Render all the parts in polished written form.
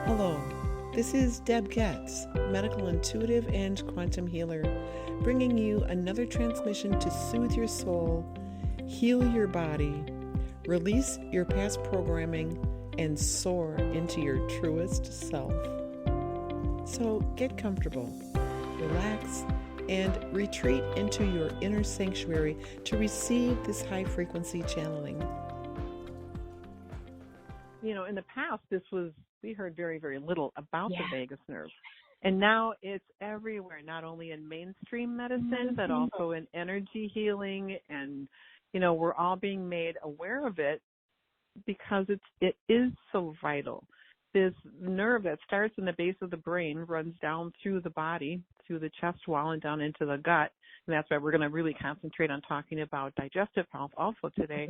Hello, this is Deb Getz, medical intuitive and quantum healer, bringing you another transmission to soothe your soul, heal your body, release your past programming, and soar into your truest self. So get comfortable, relax, and retreat into your inner sanctuary to receive this high frequency channeling. In the past, we heard very, very little about the vagus nerve. And now it's everywhere, not only in mainstream medicine, but also in energy healing. And, we're all being made aware of it because it is so vital. This nerve that starts in the base of the brain runs down through the body, through the chest wall and down into the gut. And that's why we're going to really concentrate on talking about digestive health also today.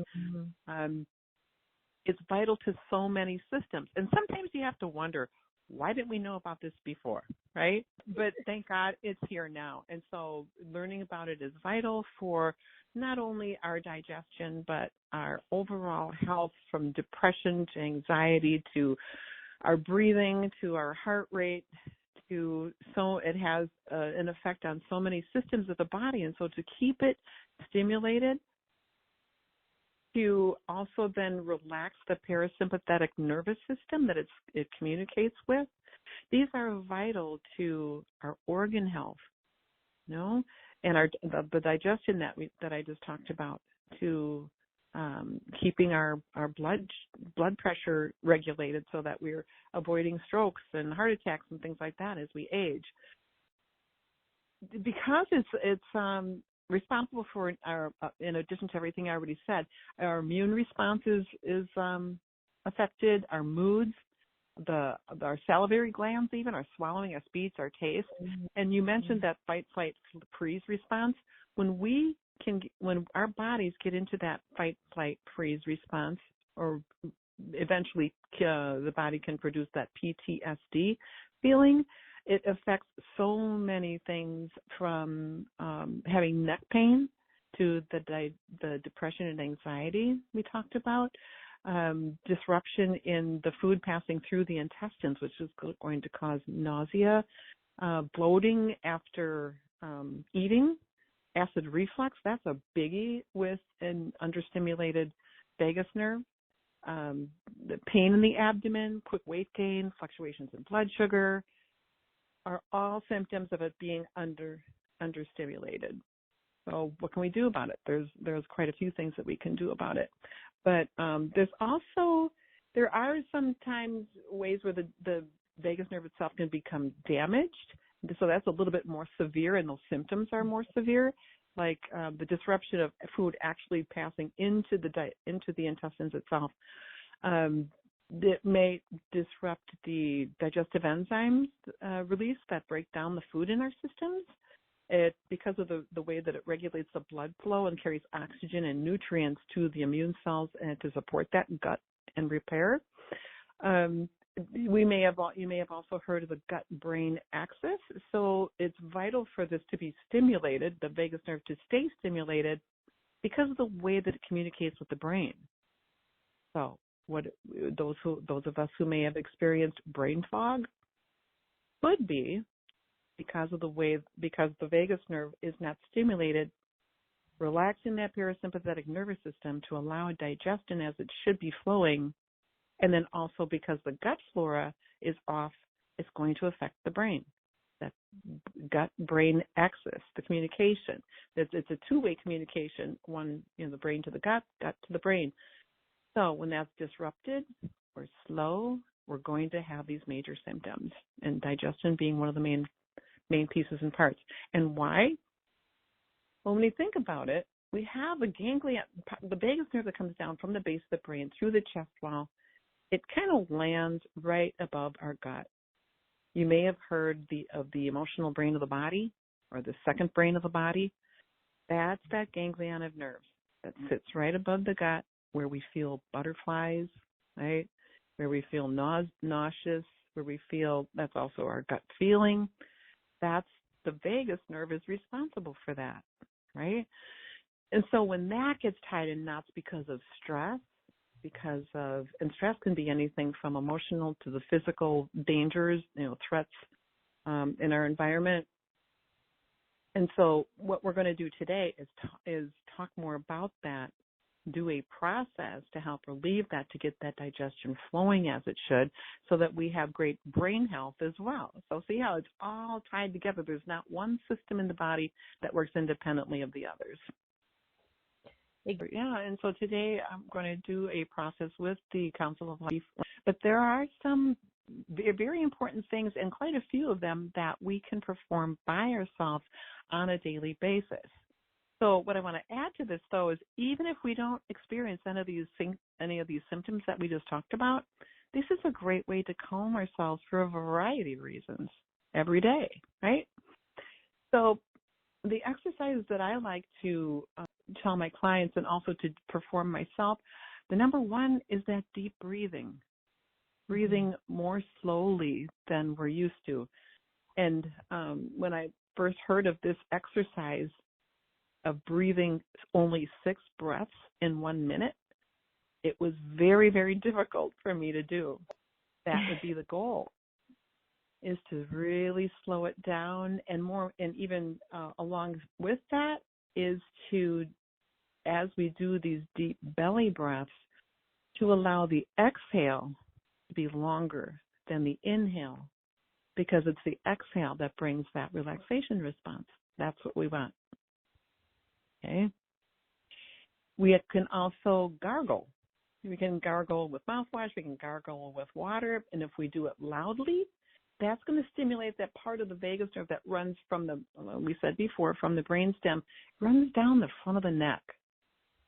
It's vital to so many systems. And sometimes you have to wonder, why didn't we know about this before, right? But thank God it's here now. And so learning about it is vital for not only our digestion, but our overall health, from depression to anxiety to our breathing to our heart rate. So it has an effect on so many systems of the body. And so to keep it stimulated, to also then relax the parasympathetic nervous system that it communicates with. These are vital to our organ health, and the digestion that I just talked about, to keeping our blood pressure regulated so that we're avoiding strokes and heart attacks and things like that as we age. Because it's responsible for our, in addition to everything I already said, our immune response is affected, our moods, our salivary glands, even our swallowing, our speech, our taste. And you mentioned that fight, flight, freeze response. When our bodies get into that fight, flight, freeze response, or eventually the body can produce that PTSD feeling, it affects so many things, from having neck pain to the depression and anxiety we talked about, disruption in the food passing through the intestines, which is going to cause nausea, bloating after eating, acid reflux. That's a biggie with an understimulated vagus nerve. The pain in the abdomen, quick weight gain, fluctuations in blood sugar, are all symptoms of it being understimulated. So what can we do about it? There's quite a few things that we can do about it. But there are sometimes ways where the vagus nerve itself can become damaged. So that's a little bit more severe, and those symptoms are more severe, like the disruption of food actually passing into the intestines itself. It may disrupt the digestive enzymes release that break down the food in our systems. Because of the way that it regulates the blood flow and carries oxygen and nutrients to the immune cells and to support that gut and repair. You may have also heard of the gut-brain axis. So it's vital for this to be stimulated, the vagus nerve to stay stimulated, because of the way that it communicates with the brain. So those of us who may have experienced brain fog could be because the vagus nerve is not stimulated, relaxing that parasympathetic nervous system to allow digestion as it should be flowing. And then also because the gut flora is off, it's going to affect the brain. That gut-brain axis, the communication. It's a two-way communication, one, the brain to the gut to the brain. So when that's disrupted or slow, we're going to have these major symptoms, and digestion being one of the main pieces and parts. And why? Well, when you think about it, we have a ganglion, the vagus nerve that comes down from the base of the brain through the chest wall. It kind of lands right above our gut. You may have heard of the emotional brain of the body, or the second brain of the body. That's that ganglion of nerves that sits right above the gut, where we feel butterflies, right? Where we feel nauseous, where we feel, that's also our gut feeling. That's the vagus nerve is responsible for that, right? And so when that gets tied in knots because of stress, because of, and stress can be anything from emotional to the physical dangers, threats in our environment. And so what we're going to do today is talk more about that, do a process to help relieve that, to get that digestion flowing as it should, so that we have great brain health as well. So see how it's all tied together. There's not one system in the body that works independently of the others. Yeah, and so today I'm going to do a process with the Council of Life, but there are some very important things, and quite a few of them, that we can perform by ourselves on a daily basis. So what I want to add to this, though, is even if we don't experience any of these symptoms that we just talked about, this is a great way to calm ourselves for a variety of reasons every day, right? So the exercises that I like to tell my clients and also to perform myself, the number one is that deep breathing more slowly than we're used to. And when I first heard of this exercise of breathing only 6 breaths in 1 minute, it was very, very difficult for me to do. That would be the goal, is to really slow it down, and even along with that is to, as we do these deep belly breaths, to allow the exhale to be longer than the inhale, because it's the exhale that brings that relaxation response. That's what we want. Okay. We can also gargle. We can gargle with mouthwash. We can gargle with water. And if we do it loudly, that's going to stimulate that part of the vagus nerve that runs from we said before, from the brainstem, runs down the front of the neck.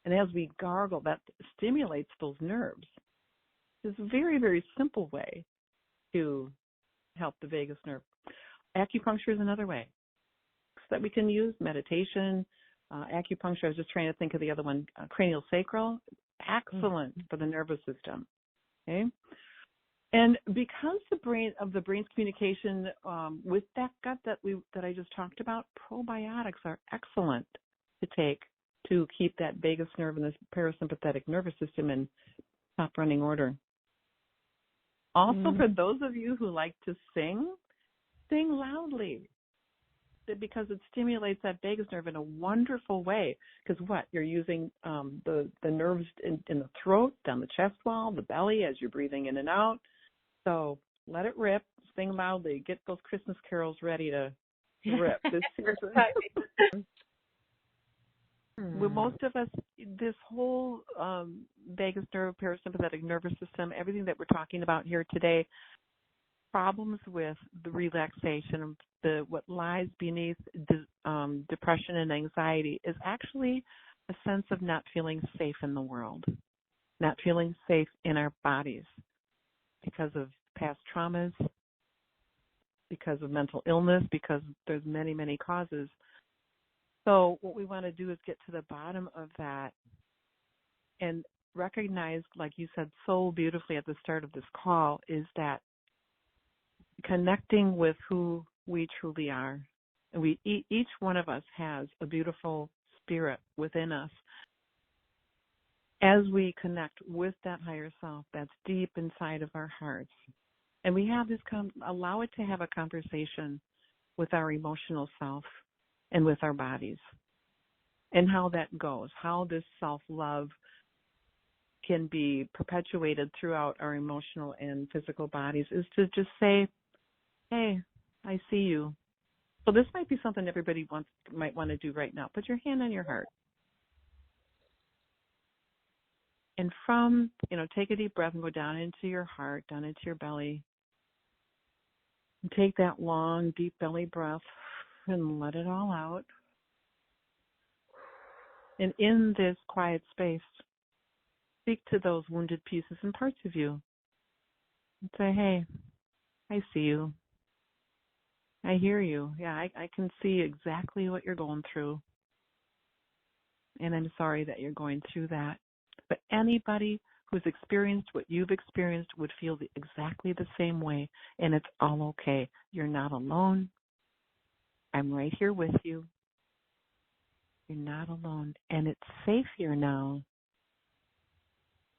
And as we gargle, that stimulates those nerves. It's a very, very simple way to help the vagus nerve. Acupuncture is another way that we can use. Meditation, acupuncture. I was just trying to think of the other one. Cranial sacral, excellent for the nervous system. Okay, and because the brain's communication with that gut that I just talked about, probiotics are excellent to take to keep that vagus nerve and the parasympathetic nervous system in top running order. Also, for those of you who like to sing loudly, because it stimulates that vagus nerve in a wonderful way. Because you're using the nerves in the throat, down the chest wall, the belly as you're breathing in and out. So let it rip, sing loudly, get those Christmas carols ready to rip this season. Well, most of us, this whole vagus nerve, parasympathetic nervous system, everything that we're talking about here today, problems with the relaxation, what lies beneath depression and anxiety is actually a sense of not feeling safe in the world, not feeling safe in our bodies because of past traumas, because of mental illness, because there's many, many causes. So what we want to do is get to the bottom of that and recognize, like you said so beautifully at the start of this call, is that connecting with who we truly are. And each one of us has a beautiful spirit within us. As we connect with that higher self that's deep inside of our hearts, and we have this, allow it to have a conversation with our emotional self and with our bodies, and how that goes, how this self-love can be perpetuated throughout our emotional and physical bodies, is to just say, hey, I see you. So this might be something everybody might want to do right now. Put your hand on your heart. And take a deep breath and go down into your heart, down into your belly. And take that long, deep belly breath and let it all out. And in this quiet space, speak to those wounded pieces and parts of you. And say, hey, I see you. I hear you. Yeah, I can see exactly what you're going through. And I'm sorry that you're going through that. But anybody who's experienced what you've experienced would feel exactly the same way. And it's all okay. You're not alone. I'm right here with you. You're not alone. And it's safe here now.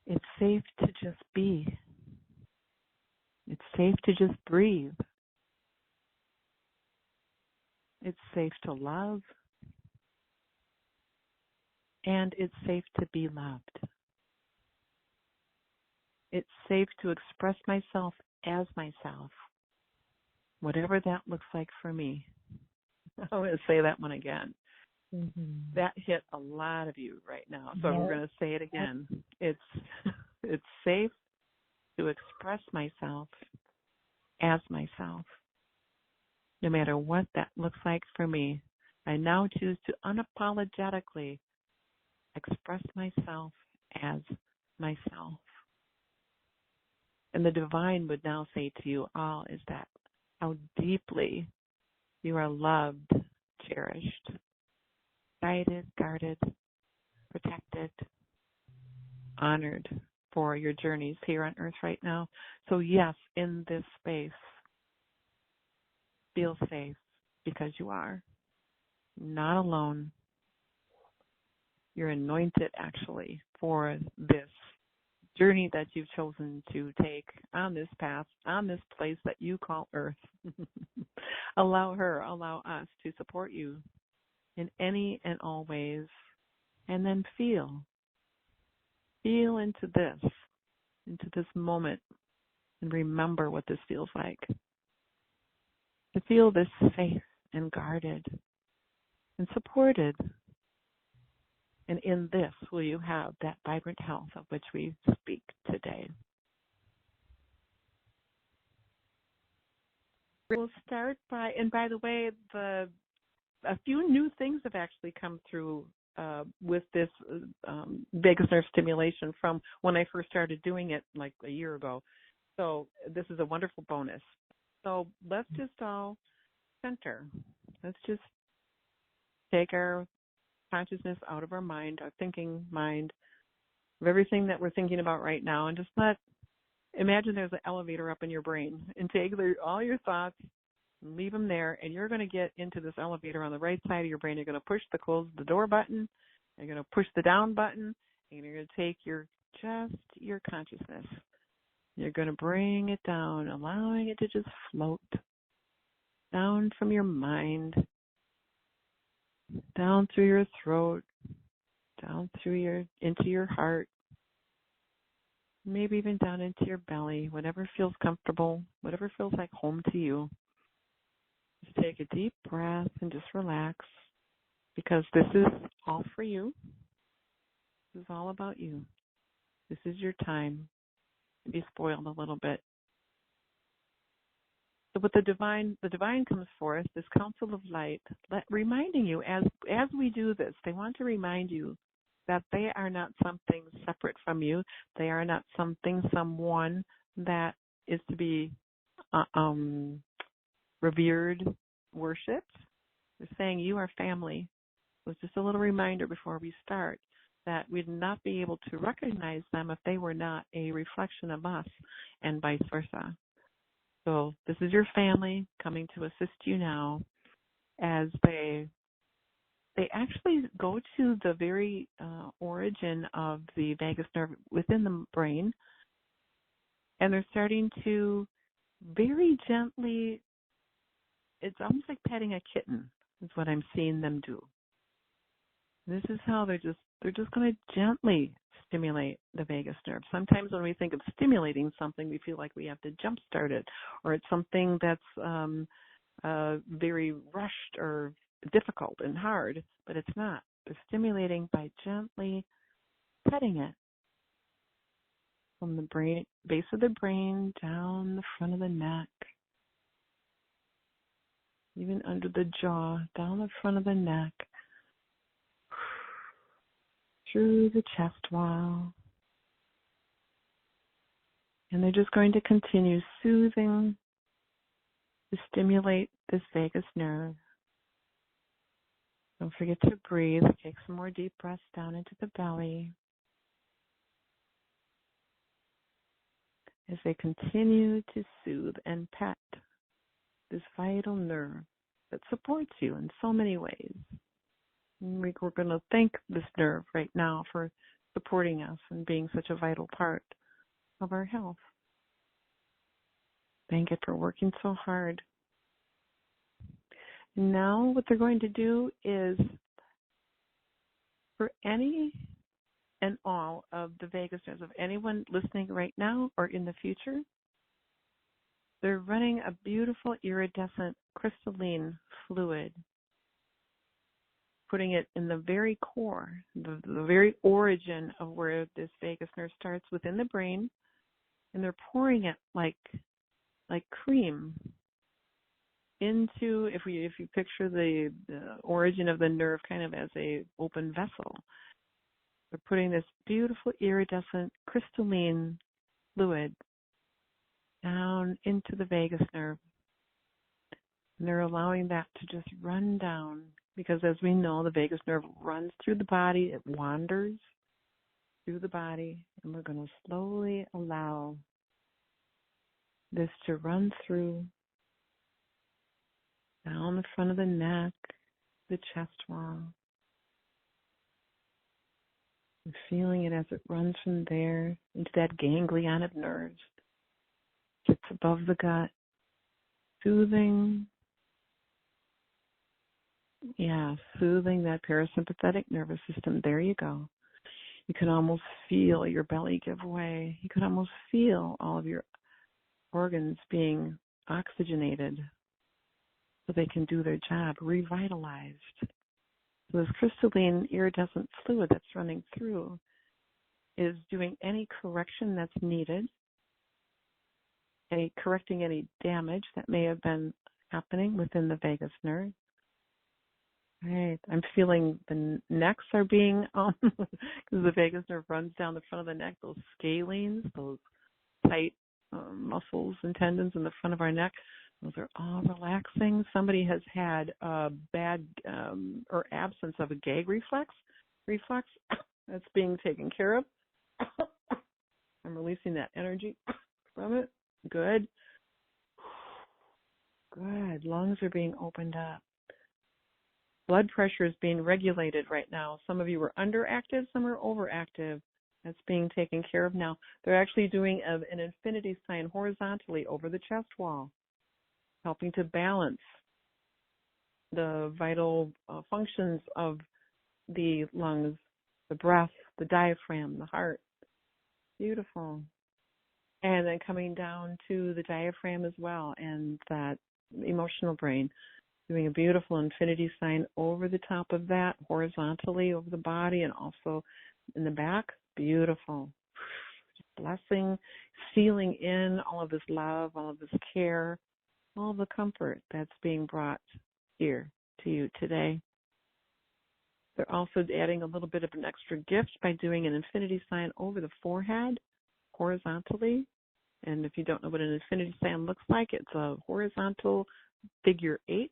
It's safe to just be. It's safe to just breathe. It's safe to love. And it's safe to be loved. It's safe to express myself as myself, whatever that looks like for me. I'm going to say that one again. Mm-hmm. That hit a lot of you right now, so we're going to say it again. It's safe to express myself as myself, no matter what that looks like for me. I now choose to unapologetically express myself as myself. And the divine would now say to you all is that how deeply you are loved, cherished, guided, guarded, protected, honored for your journeys here on earth right now. So yes, in this space, feel safe because you are not alone. You're anointed actually for this journey that you've chosen to take on this path, on this place that you call earth. Allow us to support you in any and all ways. And then feel into this moment, and remember what this feels like. To feel this safe and guarded and supported. And in this will you have that vibrant health of which we speak today. We'll start by, and by the way, a few new things have actually come through with this vagus nerve stimulation from when I first started doing it like a year ago. So this is a wonderful bonus. So let's just all center. Let's just take our consciousness out of our mind, our thinking mind, of everything that we're thinking about right now, and just imagine there's an elevator up in your brain, and take all your thoughts, leave them there, and you're going to get into this elevator on the right side of your brain. You're going to push the close the door button, you're going to push the down button, and you're going to take your consciousness. You're going to bring it down, allowing it to just float down from your mind, down through your throat, down into your heart, maybe even down into your belly, whatever feels comfortable, whatever feels like home to you. Just take a deep breath and just relax, because this is all for you. This is all about you. This is your time to be spoiled a little bit. So with the divine comes forth, this council of light, reminding you as we do this, they want to remind you that they are not something separate from you. They are not someone that is to be revered, worshipped. They're saying you are family. So it's just a little reminder before we start that we'd not be able to recognize them if they were not a reflection of us, and vice versa. So this is your family coming to assist you now as they actually go to the very origin of the vagus nerve within the brain, and they're starting to very gently, it's almost like petting a kitten is what I'm seeing them do. This is how they're just going to gently stimulate the vagus nerve. Sometimes when we think of stimulating something, we feel like we have to jumpstart it, or it's something that's very rushed or difficult and hard, but it's not. They're stimulating by gently petting it from the brain, base of the brain, down the front of the neck, even under the jaw, down the front of the neck, through the chest wall. And they're just going to continue soothing to stimulate this vagus nerve. Don't forget to breathe. Take some more deep breaths down into the belly as they continue to soothe and pet this vital nerve that supports you in so many ways. We're going to thank this nerve right now for supporting us and being such a vital part of our health. Thank it for working so hard. Now what they're going to do is, for any and all of the vagus nerves of anyone listening right now or in the future, they're running a beautiful iridescent crystalline fluid, putting it in the very core, the very origin of where this vagus nerve starts within the brain, and they're pouring it like cream into, if you picture the origin of the nerve kind of as a open vessel, they're putting this beautiful iridescent crystalline fluid down into the vagus nerve. And they're allowing that to just run down, because as we know, the vagus nerve runs through the body, it wanders through the body, and we're going to slowly allow this to run through, down the front of the neck, the chest wall. And feeling it as it runs from there into that ganglion of nerves. Sits above the gut, soothing. Yeah, soothing that parasympathetic nervous system. There you go. You can almost feel your belly give way. You can almost feel all of your organs being oxygenated so they can do their job, revitalized. So this crystalline iridescent fluid that's running through is doing any correction that's needed, correcting any damage that may have been happening within the vagus nerve. Right. I'm feeling the necks are being, because the vagus nerve runs down the front of the neck, those scalenes, those tight muscles and tendons in the front of our neck, those are all relaxing. Somebody has had a bad or absence of a gag reflex that's being taken care of. I'm releasing that energy from it. Good. Good. Lungs are being opened up. Blood pressure is being regulated right now. Some of you are underactive, some are overactive. That's being taken care of now. They're actually doing an infinity sign horizontally over the chest wall, helping to balance the vital functions of the lungs, the breath, the diaphragm, the heart. Beautiful. And then coming down to the diaphragm as well, and that emotional brain, doing a beautiful infinity sign over the top of that, horizontally over the body and also in the back. Beautiful. Just blessing, sealing in all of this love, all of this care, all of the comfort that's being brought here to you today. They're also adding a little bit of an extra gift by doing an infinity sign over the forehead, horizontally. And if you don't know what an infinity sign looks like, it's a horizontal figure 8,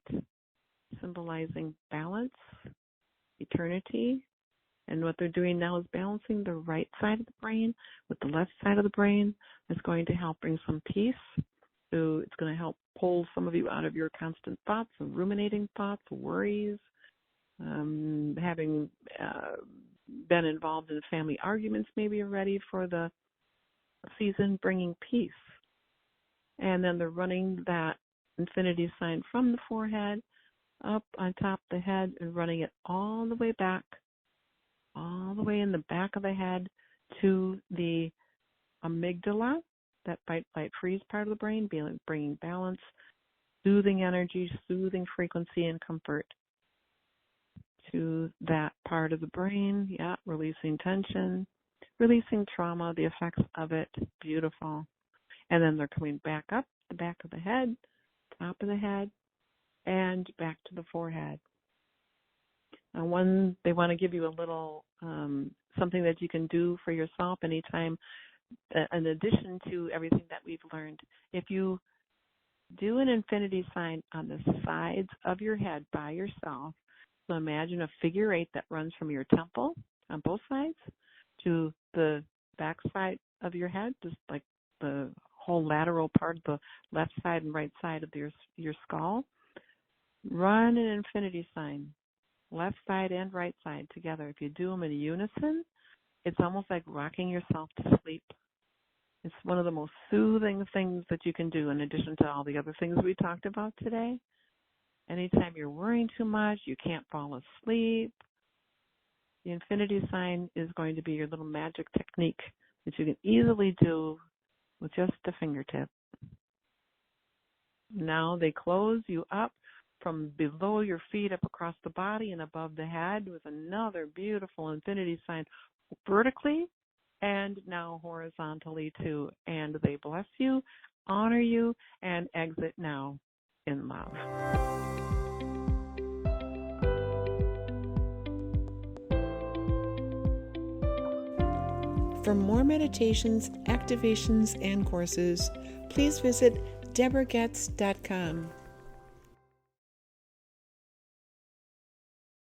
symbolizing balance, eternity. And what they're doing now is balancing the right side of the brain with the left side of the brain. It's going to help bring some peace. So it's going to help pull some of you out of your constant thoughts and ruminating thoughts, worries, having been involved in family arguments maybe already for the season, bringing peace. And then they're running that infinity sign from the forehead up on top of the head and running it all the way back, all the way in the back of the head to the amygdala, that fight, flight, freeze part of the brain, bringing balance, soothing energy, soothing frequency and comfort to that part of the brain. Yeah, releasing tension, releasing trauma, the effects of it. Beautiful. And then they're coming back up the back of the head, top of the head, and back to the forehead. And they want to give you a little something that you can do for yourself anytime, in addition to everything that we've learned. If you do an infinity sign on the sides of your head by yourself, so imagine a figure 8 that runs from your temple on both sides to the back side of your head, just like the whole lateral part, the left side and right side of your skull. Run an infinity sign, left side and right side together. If you do them in unison, It's almost like rocking yourself to sleep. It's one of the most soothing things that you can do in addition to all the other things we talked about today. Anytime you're worrying too much, you can't fall asleep, the infinity sign is going to be your little magic technique that you can easily do with just a fingertip. Now they close you up from below your feet up across the body and above the head with another beautiful infinity sign vertically and now horizontally too. And they bless you, honor you, and exit now in love. For more meditations, activations, and courses, please visit deborahgetz.com.